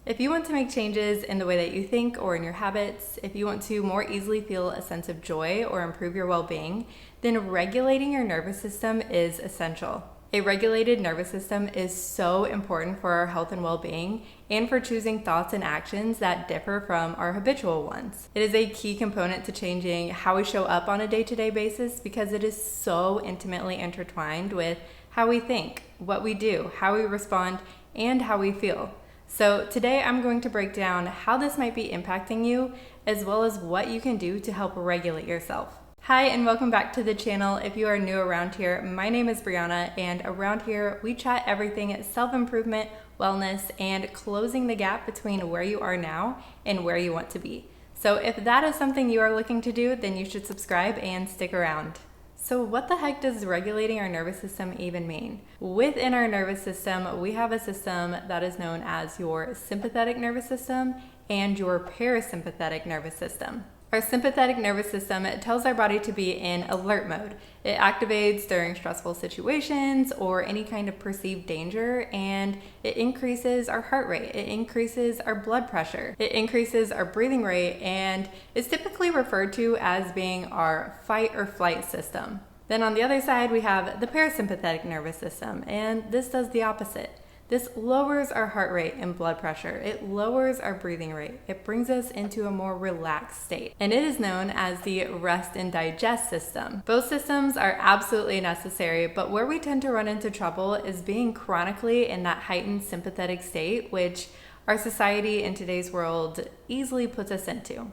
If you want to make changes in the way that you think or in your habits, if you want to more easily feel a sense of joy or improve your well-being, then regulating your nervous system is essential. A regulated nervous system is so important for our health and well-being and for choosing thoughts and actions that differ from our habitual ones. It is a key component to changing how we show up on a day-to-day basis because it is so intimately intertwined with how we think, what we do, how we respond, and how we feel. So today I'm going to break down how this might be impacting you, as well as what you can do to help regulate yourself. Hi, and welcome back to the channel. If you are new around here, my name is Brianna, and around here we chat everything self-improvement, wellness, and closing the gap between where you are now and where you want to be. So if that is something you are looking to do, then you should subscribe and stick around. So what the heck does regulating our nervous system even mean? Within our nervous system, we have a system that is known as your sympathetic nervous system and your parasympathetic nervous system. Our sympathetic nervous system tells our body to be in alert mode. It activates during stressful situations or any kind of perceived danger, and it increases our heart rate, it increases our blood pressure, it increases our breathing rate, and is typically referred to as being our fight or flight system. Then on the other side, we have the parasympathetic nervous system, and this does the opposite. This lowers our heart rate and blood pressure. It lowers our breathing rate. It brings us into a more relaxed state. And it is known as the rest and digest system. Both systems are absolutely necessary, but where we tend to run into trouble is being chronically in that heightened sympathetic state, which our society in today's world easily puts us into.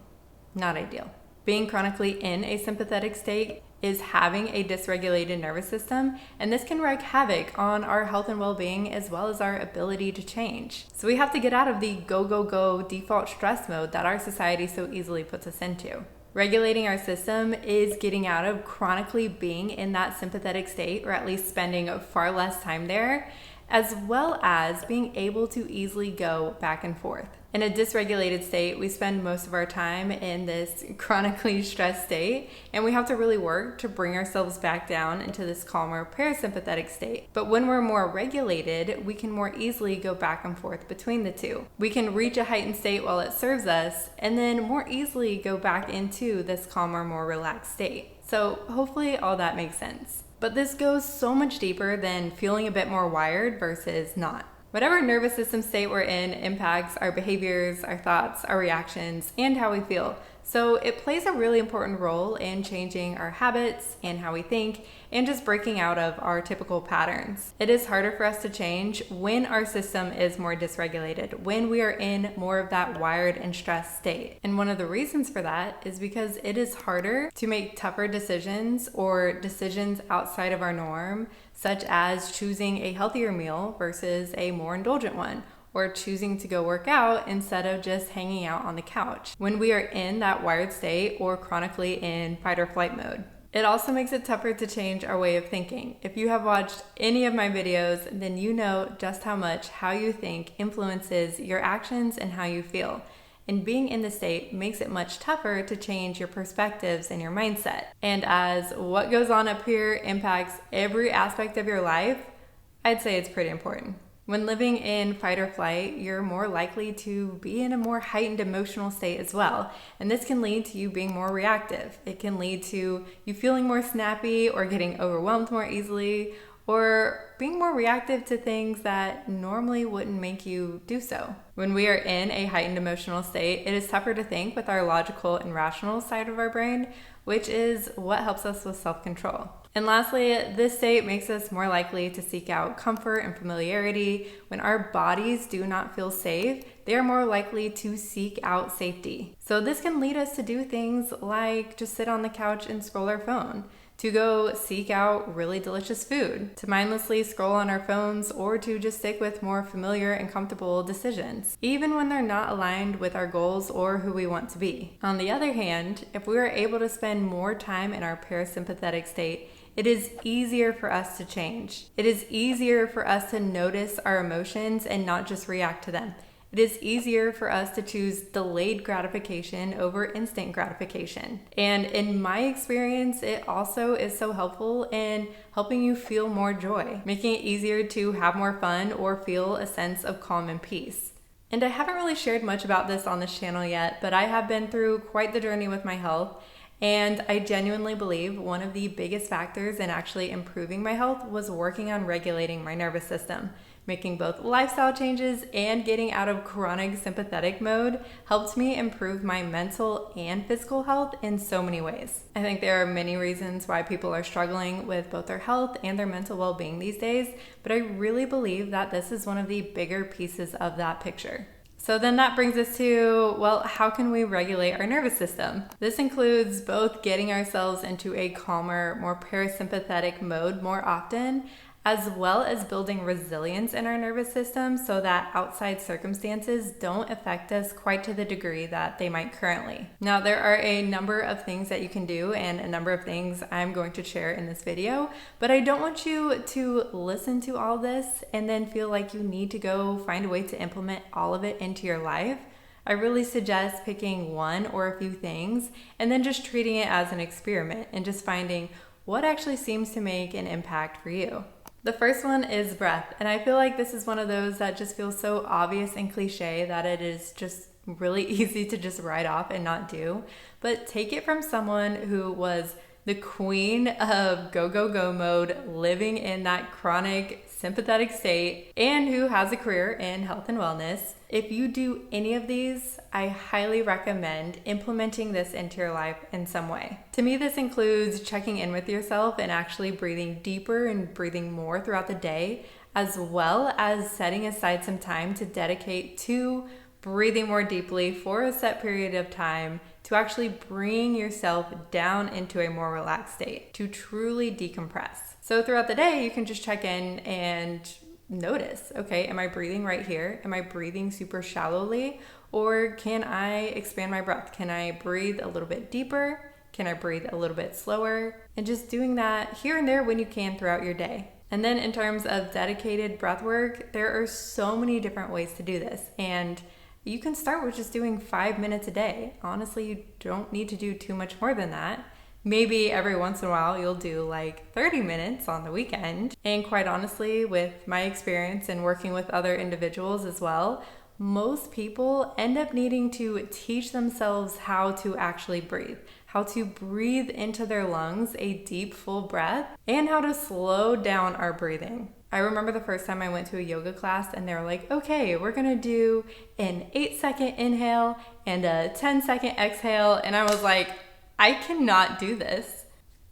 Not ideal. Being chronically in a sympathetic state is having a dysregulated nervous system, and this can wreak havoc on our health and well-being as well as our ability to change. So we have to get out of the go, go, go default stress mode that our society so easily puts us into. Regulating our system is getting out of chronically being in that sympathetic state, or at least spending far less time there, as well as being able to easily go back and forth. In a dysregulated state, we spend most of our time in this chronically stressed state, and we have to really work to bring ourselves back down into this calmer parasympathetic state. But when we're more regulated, we can more easily go back and forth between the two. We can reach a heightened state while it serves us, and then more easily go back into this calmer, more relaxed state. So hopefully all that makes sense. But this goes so much deeper than feeling a bit more wired versus not. Whatever nervous system state we're in impacts our behaviors, our thoughts, our reactions, and how we feel. So it plays a really important role in changing our habits and how we think and just breaking out of our typical patterns. It is harder for us to change when our system is more dysregulated, when we are in more of that wired and stressed state. And one of the reasons for that is because it is harder to make tougher decisions or decisions outside of our norm, such as choosing a healthier meal versus a more indulgent one, or choosing to go work out instead of just hanging out on the couch when we are in that wired state or chronically in fight or flight mode. It also makes it tougher to change our way of thinking. If you have watched any of my videos, then you know just how much how you think influences your actions and how you feel. And being in the state makes it much tougher to change your perspectives and your mindset. And as what goes on up here impacts every aspect of your life, I'd say it's pretty important. When living in fight or flight, you're more likely to be in a more heightened emotional state as well. And this can lead to you being more reactive. It can lead to you feeling more snappy or getting overwhelmed more easily, or being more reactive to things that normally wouldn't make you do so. When we are in a heightened emotional state, it is tougher to think with our logical and rational side of our brain, which is what helps us with self-control. And lastly, this state makes us more likely to seek out comfort and familiarity. When our bodies do not feel safe, they are more likely to seek out safety. So this can lead us to do things like just sit on the couch and scroll our phone, to go seek out really delicious food, to mindlessly scroll on our phones, or to just stick with more familiar and comfortable decisions, even when they're not aligned with our goals or who we want to be. On the other hand, if we are able to spend more time in our parasympathetic state, it is easier for us to change. It is easier for us to notice our emotions and not just react to them. It is easier for us to choose delayed gratification over instant gratification. And in my experience, it also is so helpful in helping you feel more joy, making it easier to have more fun or feel a sense of calm and peace. And I haven't really shared much about this on this channel yet, but I have been through quite the journey with my health. And I genuinely believe one of the biggest factors in actually improving my health was working on regulating my nervous system. Making both lifestyle changes and getting out of chronic sympathetic mode helped me improve my mental and physical health in so many ways. I think there are many reasons why people are struggling with both their health and their mental well-being these days, but I really believe that this is one of the bigger pieces of that picture. So then that brings us to, well, how can we regulate our nervous system? This includes both getting ourselves into a calmer, more parasympathetic mode more often, as well as building resilience in our nervous system so that outside circumstances don't affect us quite to the degree that they might currently. Now, there are a number of things that you can do and a number of things I'm going to share in this video, but I don't want you to listen to all this and then feel like you need to go find a way to implement all of it into your life. I really suggest picking one or a few things and then just treating it as an experiment and just finding what actually seems to make an impact for you. The first one is breath, and I feel like this is one of those that just feels so obvious and cliche that it is just really easy to just write off and not do. But take it from someone who was the queen of go, go, go mode, living in that chronic sympathetic state, and who has a career in health and wellness. If you do any of these, I highly recommend implementing this into your life in some way. To me, this includes checking in with yourself and actually breathing deeper and breathing more throughout the day, as well as setting aside some time to dedicate to breathing more deeply for a set period of time to actually bring yourself down into a more relaxed state, to truly decompress. So throughout the day, you can just check in and notice, okay, am I breathing right here? Am I breathing super shallowly? Or can I expand my breath? Can I breathe a little bit deeper? Can I breathe a little bit slower? And just doing that here and there when you can throughout your day. And then in terms of dedicated breath work, there are so many different ways to do this. And you can start with just doing 5 minutes a day. Honestly, you don't need to do too much more than that. Maybe every once in a while you'll do like 30 minutes on the weekend. And quite honestly, with my experience and working with other individuals as well, most people end up needing to teach themselves how to actually breathe, how to breathe into their lungs a deep, full breath, and how to slow down our breathing. I remember the first time I went to a yoga class and they were like, okay, we're gonna do an 8-second inhale and a 10-second exhale. And I was like, I cannot do this.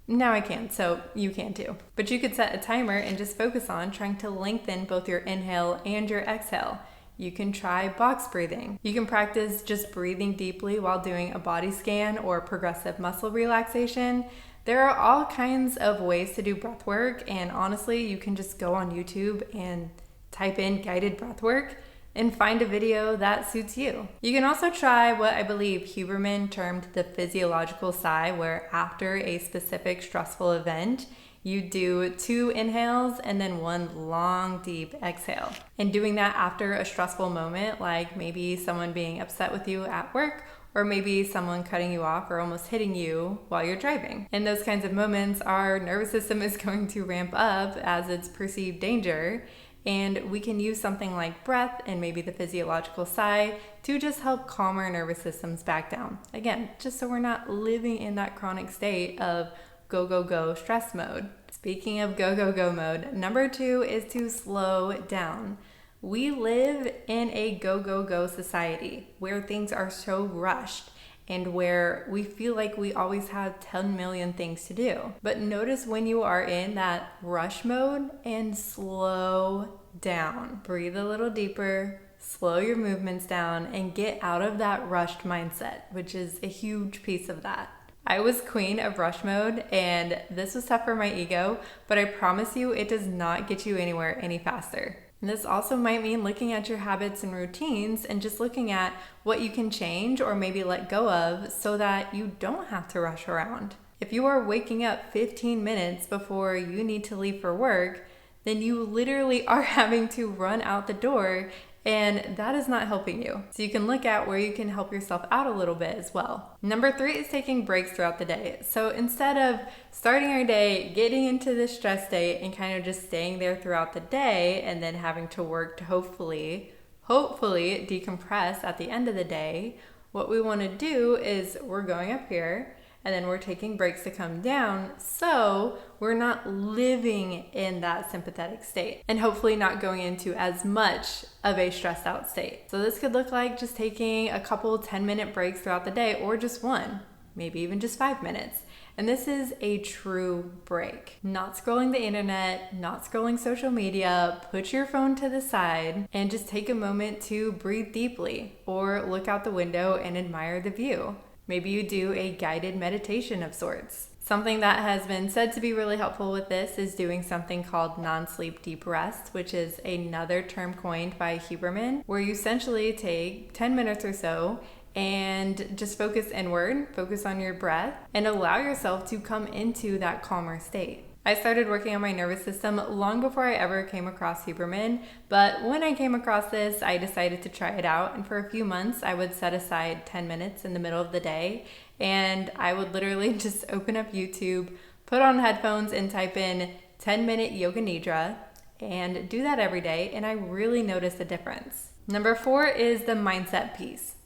Now I can, so you can too. But you could set a timer and just focus on trying to lengthen both your inhale and your exhale. You can try box breathing. You can practice just breathing deeply while doing a body scan or progressive muscle relaxation. There are all kinds of ways to do breath work, and honestly, you can just go on YouTube and type in guided breath work and find a video that suits you. You can also try what I believe Huberman termed the physiological sigh, where after a specific stressful event, you do 2 inhales and then 1 long, deep exhale. And doing that after a stressful moment, like maybe someone being upset with you at work, or maybe someone cutting you off or almost hitting you while you're driving. In those kinds of moments, our nervous system is going to ramp up as it's perceived danger, and we can use something like breath and maybe the physiological sigh to just help calm our nervous systems back down. Again, just so we're not living in that chronic state of go, go, go stress mode. Speaking of go, go, go mode, number 2 is to slow down. We live in a go, go, go society where things are so rushed and where we feel like we always have 10 million things to do. But notice when you are in that rush mode and slow down. Breathe a little deeper, slow your movements down, and get out of that rushed mindset, which is a huge piece of that. I was queen of rush mode, and this was tough for my ego, but I promise you it does not get you anywhere any faster. And this also might mean looking at your habits and routines and just looking at what you can change or maybe let go of so that you don't have to rush around. If you are waking up 15 minutes before you need to leave for work, then you literally are having to run out the door, and that is not helping you. So you can look at where you can help yourself out a little bit as well. Number 3 is taking breaks throughout the day. So instead of starting our day, getting into this stress state and kind of just staying there throughout the day and then having to work to hopefully hopefully decompress at the end of the day, what we want to do is we're going up here and then we're taking breaks to come down, so we're not living in that sympathetic state and hopefully not going into as much of a stressed out state. So this could look like just taking a couple 10-minute breaks throughout the day, or just one, maybe even just 5 minutes. And this is a true break. Not scrolling the internet, not scrolling social media. Put your phone to the side and just take a moment to breathe deeply, or look out the window and admire the view. Maybe you do a guided meditation of sorts. Something that has been said to be really helpful with this is doing something called non-sleep deep rest, which is another term coined by Huberman, where you essentially take 10 minutes or so and just focus inward, focus on your breath, and allow yourself to come into that calmer state. I started working on my nervous system long before I ever came across Huberman, but when I came across this, I decided to try it out, and for a few months, I would set aside 10 minutes in the middle of the day, and I would literally just open up YouTube, put on headphones, and type in 10-minute yoga nidra, and do that every day, and I really noticed a difference. Number 4 is the mindset piece.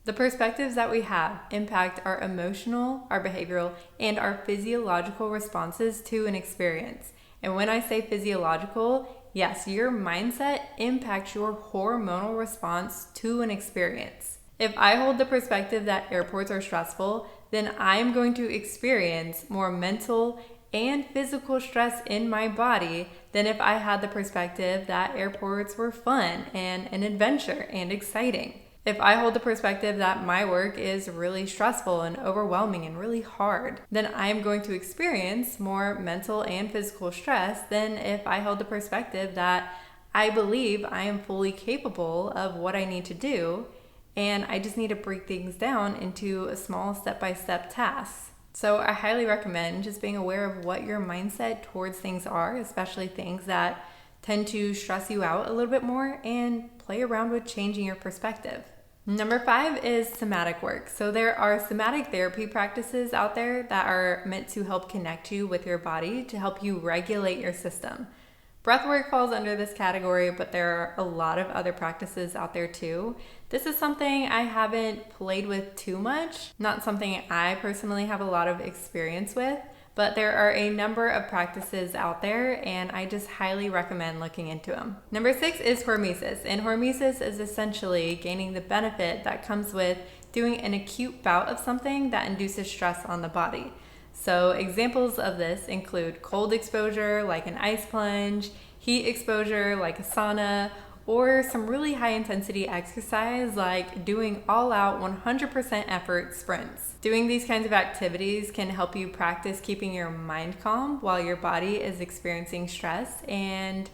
The perspectives that we have impact our emotional, our behavioral, and our physiological responses to an experience. And when I say physiological, yes, your mindset impacts your hormonal response to an experience. If I hold the perspective that airports are stressful, then I'm going to experience more mental and physical stress in my body than if I had the perspective that airports were fun and an adventure and exciting. If I hold the perspective that my work is really stressful and overwhelming and really hard, then I'm going to experience more mental and physical stress than if I hold the perspective that I believe I am fully capable of what I need to do, and I just need to break things down into a small step-by-step tasks. So I highly recommend just being aware of what your mindset towards things are, especially things that tend to stress you out a little bit more, and play around with changing your perspective. Number 5 is somatic work. So there are somatic therapy practices out there that are meant to help connect you with your body to help you regulate your system. Breathwork falls under this category, but there are a lot of other practices out there too. This is something I haven't played with too much, not something I personally have a lot of experience with, but there are a number of practices out there, and I just highly recommend looking into them. Number 6 is hormesis, and hormesis is essentially gaining the benefit that comes with doing an acute bout of something that induces stress on the body. So examples of this include cold exposure like an ice plunge, heat exposure like a sauna, or some really high intensity exercise like doing all out 100% effort sprints. Doing these kinds of activities can help you practice keeping your mind calm while your body is experiencing stress, and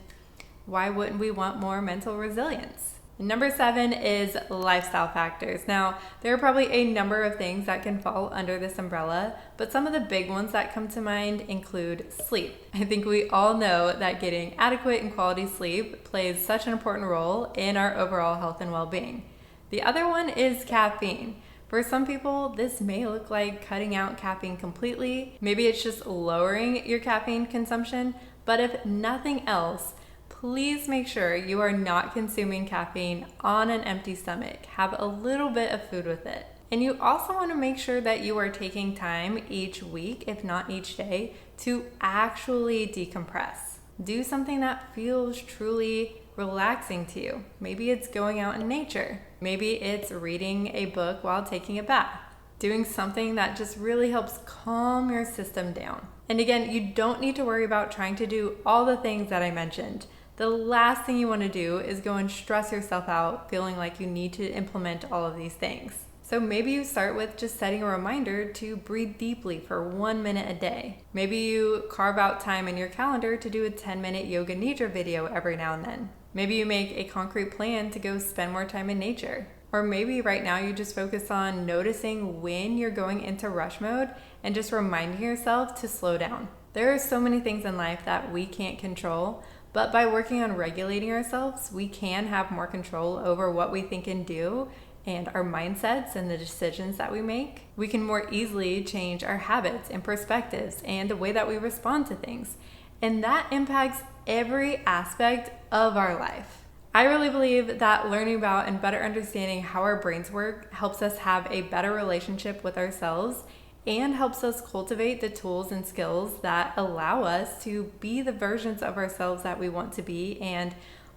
why wouldn't we want more mental resilience? Number 7 is lifestyle factors. Now, there are probably a number of things that can fall under this umbrella, but some of the big ones that come to mind include sleep. I think we all know that getting adequate and quality sleep plays such an important role in our overall health and well-being. The other one is caffeine. For some people, this may look like cutting out caffeine completely. Maybe it's just lowering your caffeine consumption, but if nothing else, please make sure you are not consuming caffeine on an empty stomach. Have a little bit of food with it. And you also want to make sure that you are taking time each week, if not each day, to actually decompress. Do something that feels truly relaxing to you. Maybe it's going out in nature. Maybe it's reading a book while taking a bath. Doing something that just really helps calm your system down. And again, you don't need to worry about trying to do all the things that I mentioned. The last thing you want to do is go and stress yourself out feeling like you need to implement all of these things. So maybe you start with just setting a reminder to breathe deeply for 1 minute a day. Maybe you carve out time in your calendar to do a 10-minute yoga nidra video every now and then. Maybe you make a concrete plan to go spend more time in nature. Or maybe right now you just focus on noticing when you're going into rush mode and just reminding yourself to slow down. There are so many things in life that we can't control, but by working on regulating ourselves, we can have more control over what we think and do, and our mindsets and the decisions that we make. We can more easily change our habits and perspectives and the way that we respond to things. And that impacts every aspect of our life. I really believe that learning about and better understanding how our brains work helps us have a better relationship with ourselves and helps us cultivate the tools and skills that allow us to be the versions of ourselves that we want to be and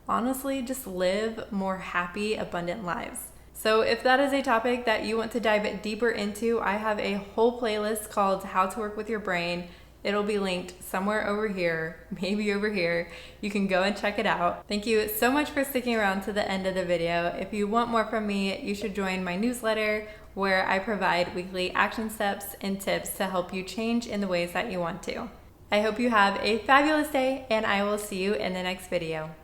honestly just live more happy, abundant lives. So if that is a topic that you want to dive deeper into, I have a whole playlist called How to Work with Your Brain. It'll be linked somewhere over here, maybe over here. You can go and check it out. Thank you so much for sticking around to the end of the video. If you want more from me, you should join my newsletter where I provide weekly action steps and tips to help you change in the ways that you want to. I hope you have a fabulous day, and I will see you in the next video.